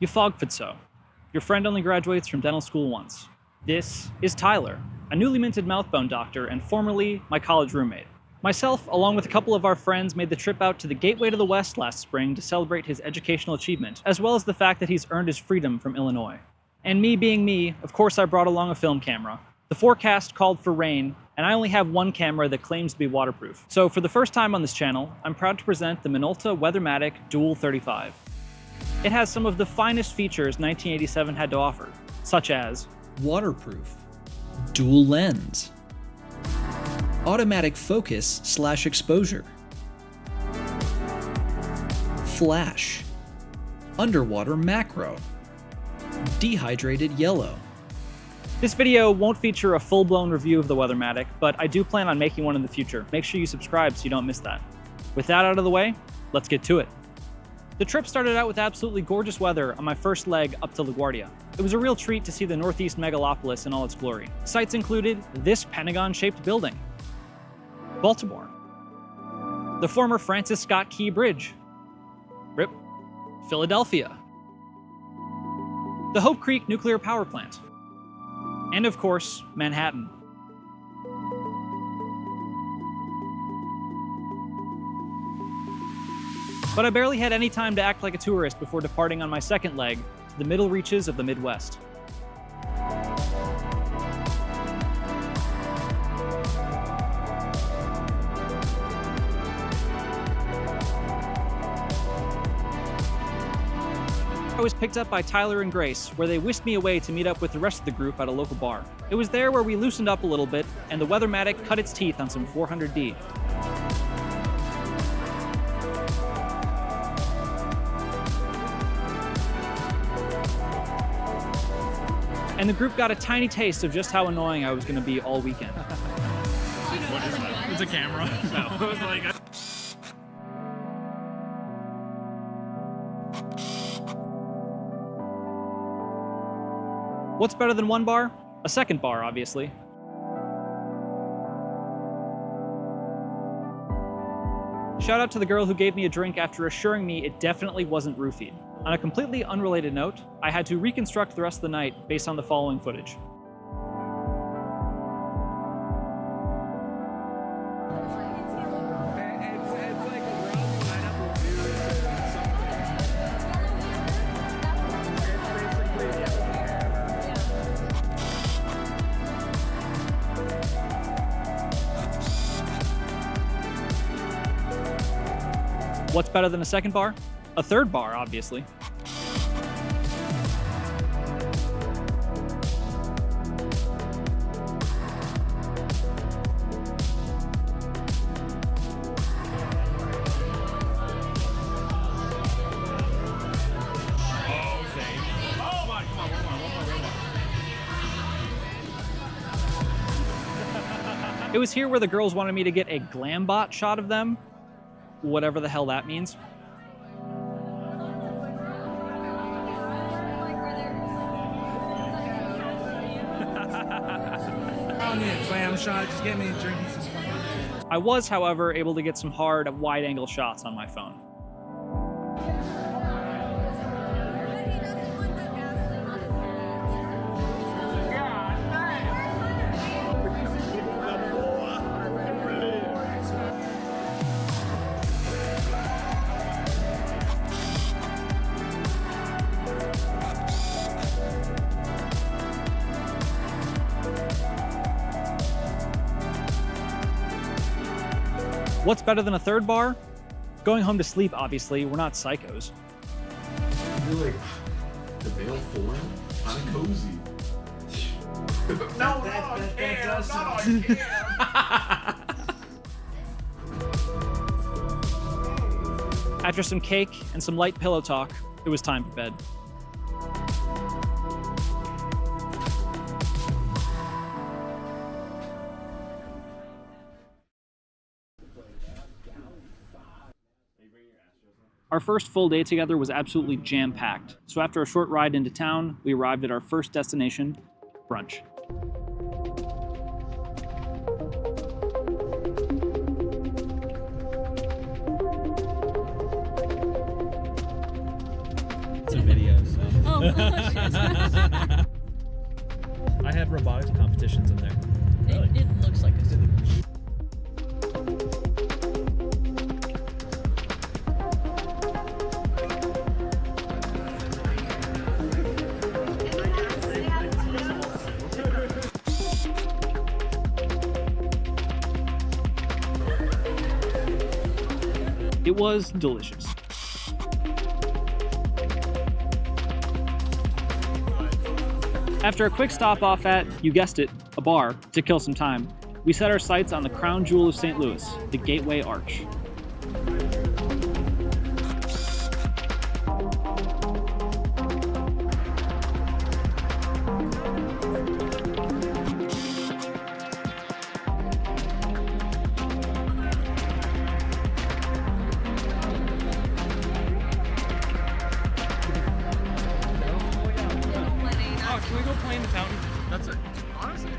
YFOGFDSO. Your friend only graduates from dental school once. This is Tyler, a newly minted mouth bone doctor and formerly my college roommate. Myself, along with a couple of our friends, made the trip out to the Gateway to the West last spring to celebrate his educational achievement, as well as the fact that he's earned his freedom from Illinois. And me being me, of course I brought along a film camera. The forecast called for rain, and I only have one camera that claims to be waterproof. So for the first time on this channel, I'm proud to present the Minolta Weathermatic Dual 35. It has some of the finest features 1987 had to offer, such as waterproof, dual lens, automatic focus/exposure, flash, underwater macro, dehydrated yellow. This video won't feature a full-blown review of the Weathermatic, but I do plan on making one in the future. Make sure you subscribe so you don't miss that. With that out of the way, let's get to it. The trip started out with absolutely gorgeous weather on my first leg up to LaGuardia. It was a real treat to see the Northeast megalopolis in all its glory. Sights included this Pentagon-shaped building, Baltimore, the former Francis Scott Key Bridge, RIP, Philadelphia, the Hope Creek nuclear power plant, and of course, Manhattan. But I barely had any time to act like a tourist before departing on my second leg to the middle reaches of the Midwest. I was picked up by Tyler and Grace, where they whisked me away to meet up with the rest of the group at a local bar. It was there where we loosened up a little bit, and the Weathermatic cut its teeth on some 400D. And the group got a tiny taste of just how annoying I was going to be all weekend. What is that? It's a camera. No, it was like... What's better than one bar? A second bar, obviously. Shout out to the girl who gave me a drink after assuring me it definitely wasn't roofied. On a completely unrelated note, I had to reconstruct the rest of the night based on the following footage. What's better than a second bar? A third bar, obviously. It was here where the girls wanted me to get a glambot shot of them, whatever the hell that means. I don't need a clam shot, just get me a drink. I was, however, able to get some hard, wide-angle shots on my phone. What's better than a third bar? Going home to sleep, obviously. We're not psychos. You're like, the veil form? I'm cozy. After some cake and some light pillow talk, it was time for bed. Our first full day together was absolutely jam-packed, so after a short ride into town, we arrived at our first destination, brunch. It's a video, so... I had robotics competitions in there. It looks like a city. It was delicious. After a quick stop off at, you guessed it, a bar, to kill some time, we set our sights on the crown jewel of St. Louis, the Gateway Arch. Can we go play in the fountain? That's it. Honestly.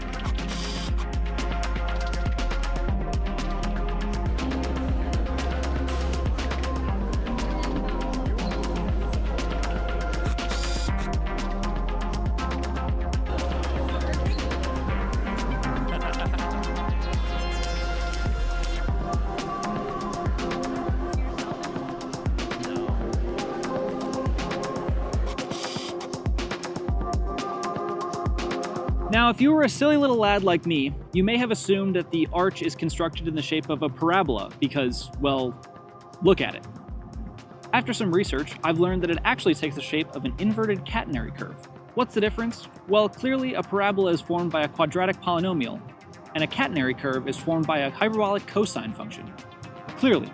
Now, if you were a silly little lad like me, you may have assumed that the arch is constructed in the shape of a parabola because, well, look at it. After some research, I've learned that it actually takes the shape of an inverted catenary curve. What's the difference? Well, clearly a parabola is formed by a quadratic polynomial, and a catenary curve is formed by a hyperbolic cosine function. Clearly.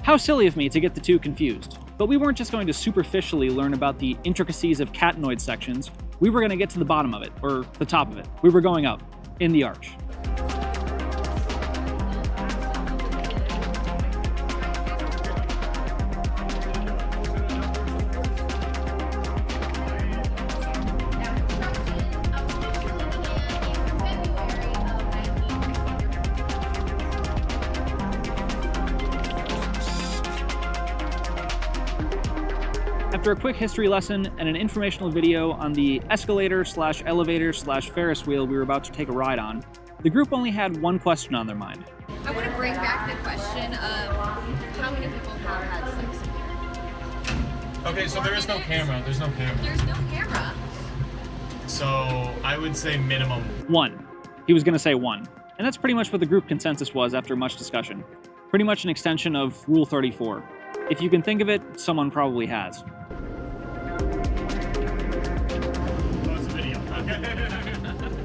How silly of me to get the two confused. But we weren't just going to superficially learn about the intricacies of catenoid sections, we were going to get to the bottom of it, or the top of it. We were going up, in the arch. After a quick history lesson and an informational video on the escalator/elevator/Ferris wheel we were about to take a ride on, the group only had one question on their mind. I want to bring back the question of how many people have had sex in here? Okay, so there is no camera. There's no camera. There's no camera. So I would say minimum. One. He was going to say one. And that's pretty much what the group consensus was after much discussion. Pretty much an extension of Rule 34. If you can think of it, someone probably has.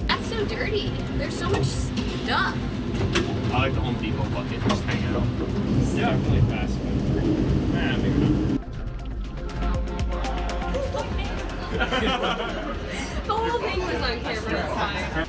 That's so dirty. There's so much stuff. I like the Home Depot bucket. Just hang out. Yeah, really fast. Nah, maybe not. The whole thing was on camera. It's fine.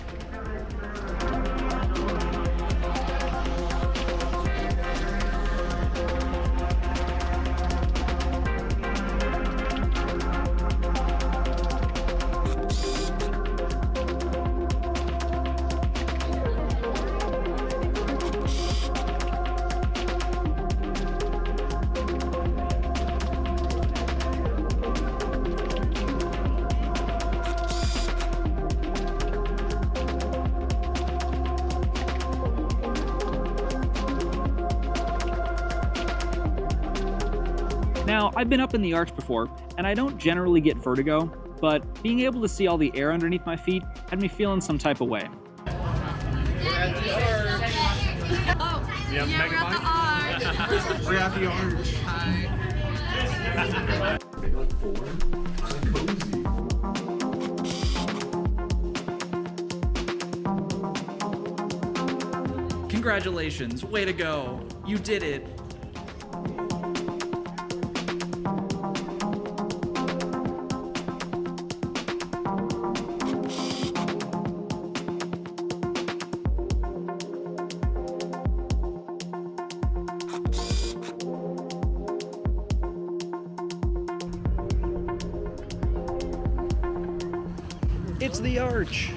Now, I've been up in the arch before, and I don't generally get vertigo, but being able to see all the air underneath my feet had me feeling some type of way. Yeah, we're at the arch. We're at the arch. Big like four. Cozy. Congratulations, way to go. You did it. It's the arch.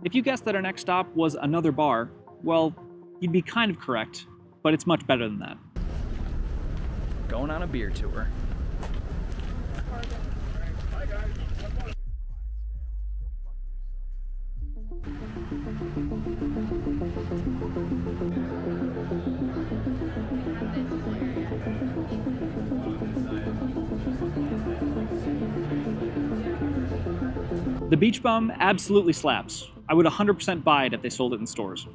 If you guessed that our next stop was another bar, well, you'd be kind of correct, but it's much better than that. Going on a beer tour. The Beach Bum absolutely slaps. I would 100% buy it if they sold it in stores.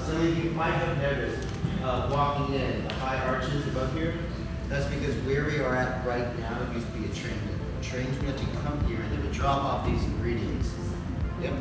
Some of you might have noticed walking in the high arches above here. That's because where we are at right now used to be a train depot. Trains would have to come here and they would drop off these ingredients. Yep.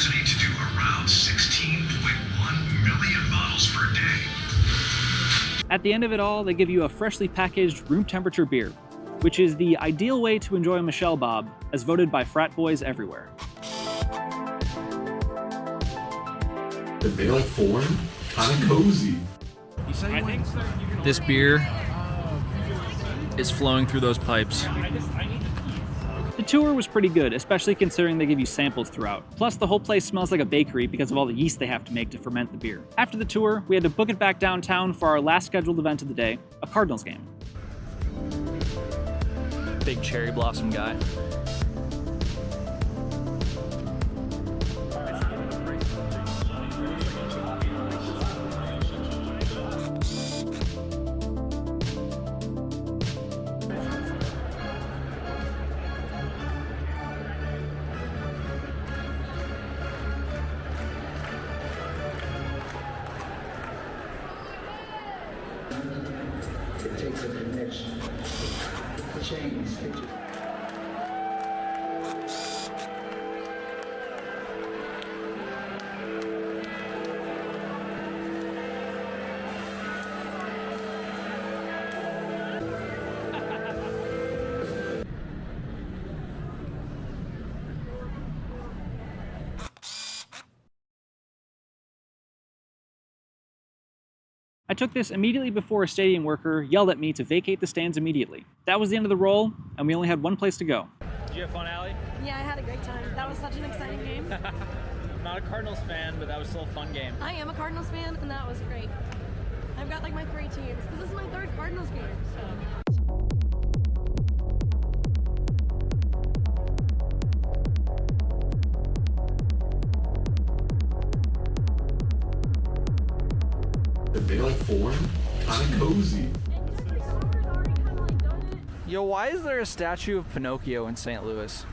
To do around 16.1 million bottles per day. At the end of it all, they give you a freshly packaged room temperature beer, which is the ideal way to enjoy a Michelle Bob, as voted by frat boys everywhere. The male form, kind of cozy. This beer is flowing through those pipes. The tour was pretty good, especially considering they give you samples throughout. Plus, the whole place smells like a bakery because of all the yeast they have to make to ferment the beer. After the tour, we had to book it back downtown for our last scheduled event of the day, a Cardinals game. Big cherry blossom guy. It takes a connection. Change. I took this immediately before a stadium worker yelled at me to vacate the stands immediately. That was the end of the roll, and we only had one place to go. Did you have fun, Allie? Yeah, I had a great time. That was such an exciting game. I'm not a Cardinals fan, but that was still a fun game. I am a Cardinals fan, and that was great. I've got like my 3 teams, because this is my 3rd Cardinals game, so. The male form, kind of cozy. Yo, why is there a statue of Pinocchio in St. Louis?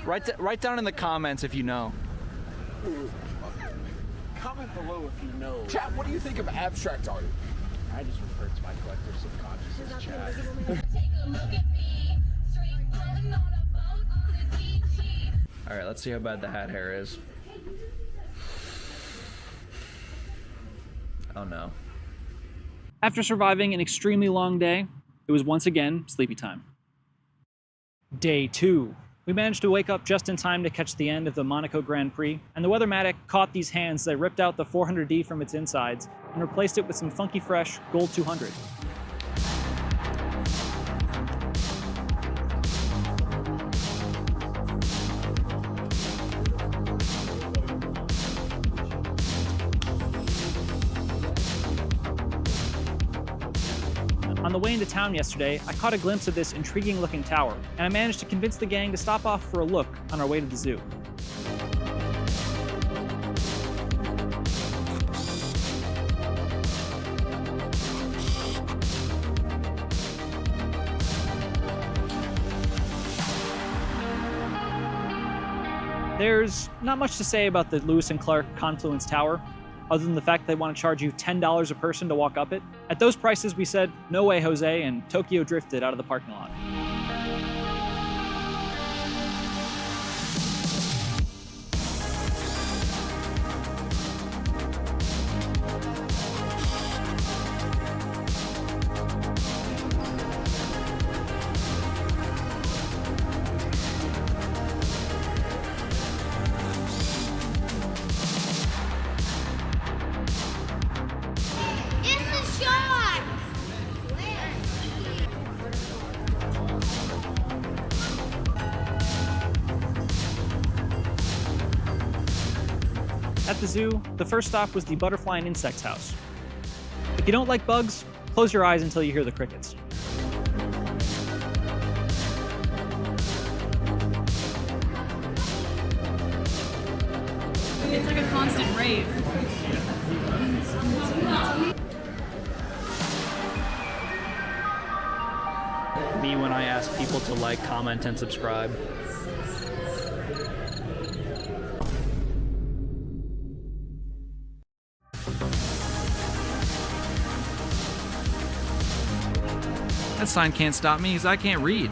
Write down in the comments if you know. Comment below if you know. Chat, what do you think of abstract art? I just refer to my collective subconscious as chat. Take a look at me. All right, let's see how bad the hat hair is. Oh no. After surviving an extremely long day, it was once again sleepy time. Day 2. We managed to wake up just in time to catch the end of the Monaco Grand Prix, and the Weathermatic caught these hands that ripped out the 400D from its insides and replaced it with some funky fresh Gold 200. On the way into town yesterday, I caught a glimpse of this intriguing-looking tower, and I managed to convince the gang to stop off for a look on our way to the zoo. There's not much to say about the Lewis and Clark Confluence Tower, other than the fact they want to charge you $10 a person to walk up it. At those prices, we said, no way, Jose, and Tokyo drifted out of the parking lot. At the zoo, the first stop was the Butterfly and Insects House. If you don't like bugs, close your eyes until you hear the crickets. It's like a constant rave. Me when I ask people to like, comment, and subscribe. That sign can't stop me because I can't read.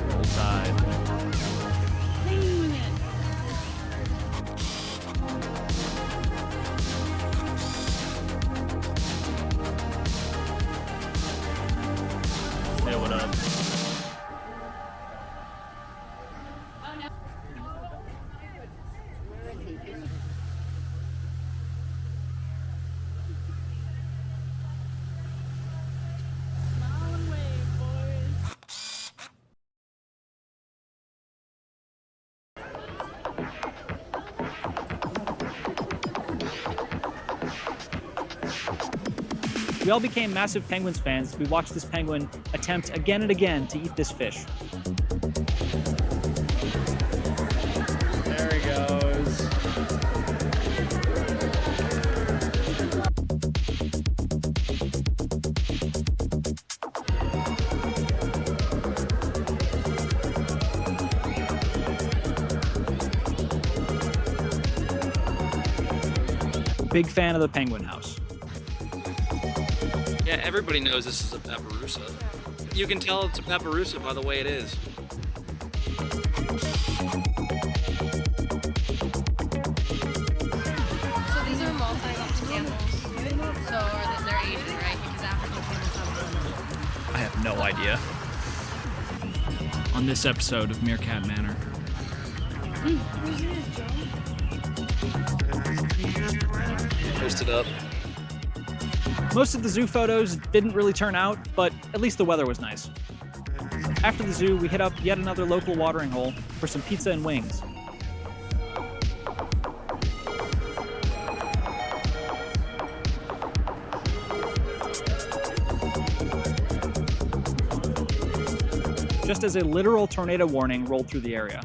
Roll Tide. Hey, what up? We all became massive Penguins fans as we watched this penguin attempt again and again to eat this fish. There he goes. Big fan of the Penguin House. Yeah, everybody knows this is a paparusa. You can tell it's a paparusa by the way it is. So these are multi-lumped camels. So they're Asian, right? Because African camels have I have no idea. On this episode of Meerkat Manor. Post it up. Most of the zoo photos didn't really turn out, but at least the weather was nice. After the zoo, we hit up yet another local watering hole for some pizza and wings. Just as a literal tornado warning rolled through the area.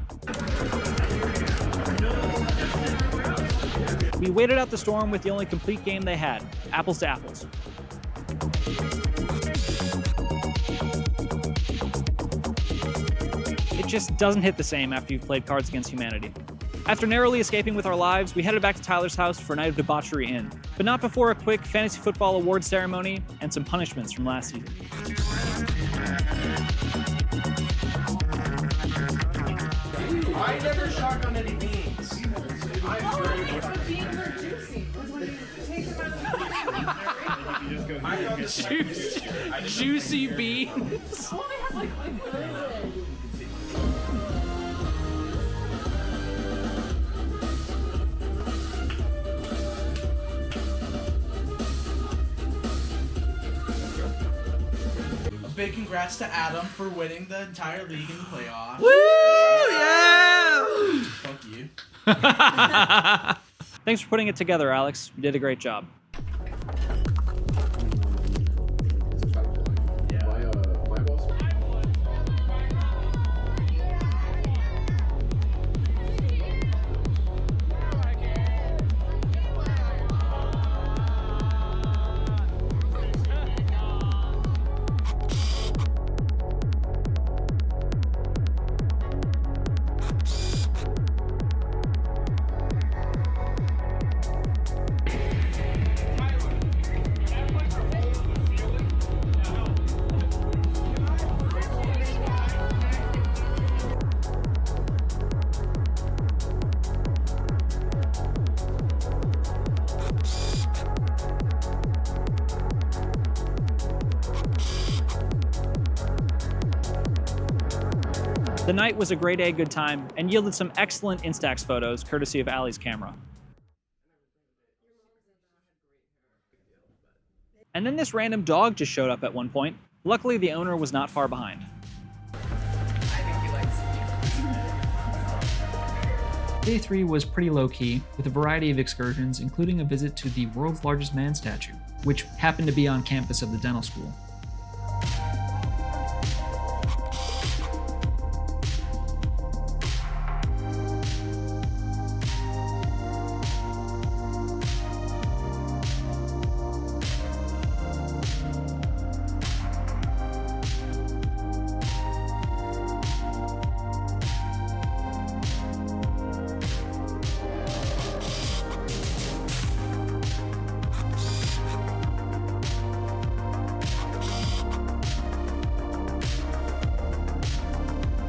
We waited out the storm with the only complete game they had, apples to apples. It just doesn't hit the same after you've played Cards Against Humanity. After narrowly escaping with our lives, we headed back to Tyler's house for a night of debauchery in, but not before a quick fantasy football award ceremony and some punishments from last season. I never shotgun any beans. Beans are juicy. When you take them out of Juicy beans. Oh, they have what is it? Big congrats to Adam for winning the entire league in the playoffs. Woo! Yeah! Fuck you. Thanks for putting it together, Alex. You did a great job. The night was a grade A good time and yielded some excellent Instax photos courtesy of Allie's camera. And then this random dog just showed up at one point. Luckily, the owner was not far behind. Day 3 was pretty low-key, with a variety of excursions, including a visit to the world's largest man statue, which happened to be on campus of the dental school.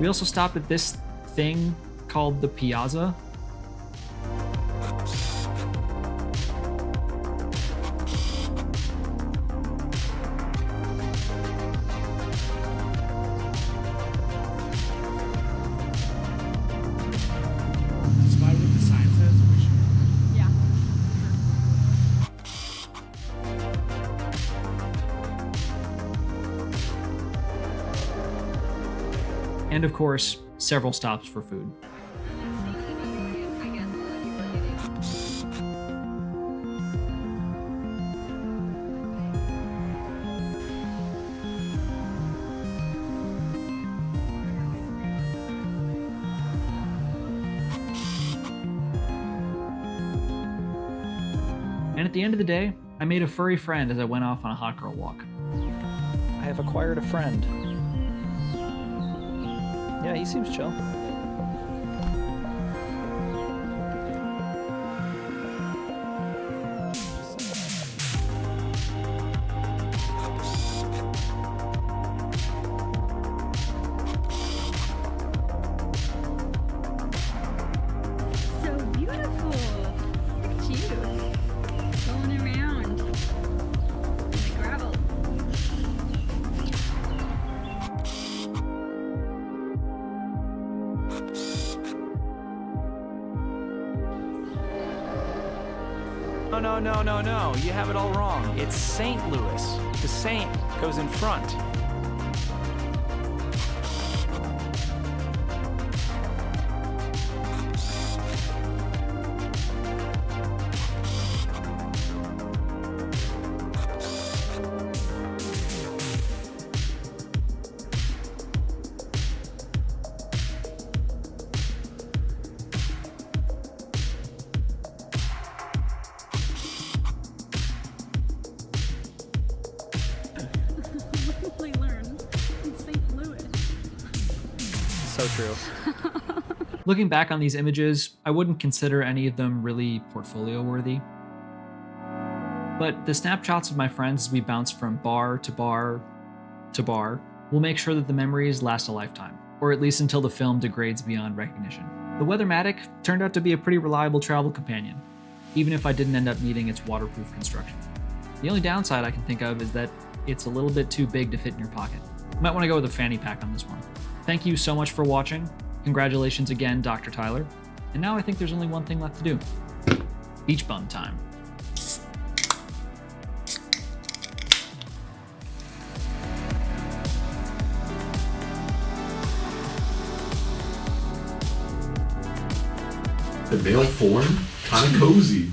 We also stopped at this thing called the Piazza. Despite what the sign says, we should. Yeah. And of course, several stops for food. And at the end of the day, I made a furry friend as I went off on a hot girl walk. I have acquired a friend. Yeah, he seems chill. So beautiful. Cute. Going around. In the gravel. No. You have it all wrong. It's St. Louis. The saint goes in front. Quickly learned in St. Louis. So true. Looking back on these images, I wouldn't consider any of them really portfolio worthy. But the snapshots of my friends as we bounce from bar to bar to bar will make sure that the memories last a lifetime, or at least until the film degrades beyond recognition. The Weathermatic turned out to be a pretty reliable travel companion, even if I didn't end up needing its waterproof construction. The only downside I can think of is that it's a little bit too big to fit in your pocket. You might want to go with a fanny pack on this one. Thank you so much for watching. Congratulations again, Dr. Tyler. And now I think there's only one thing left to do. Beach bum time. The male form? Kinda cozy.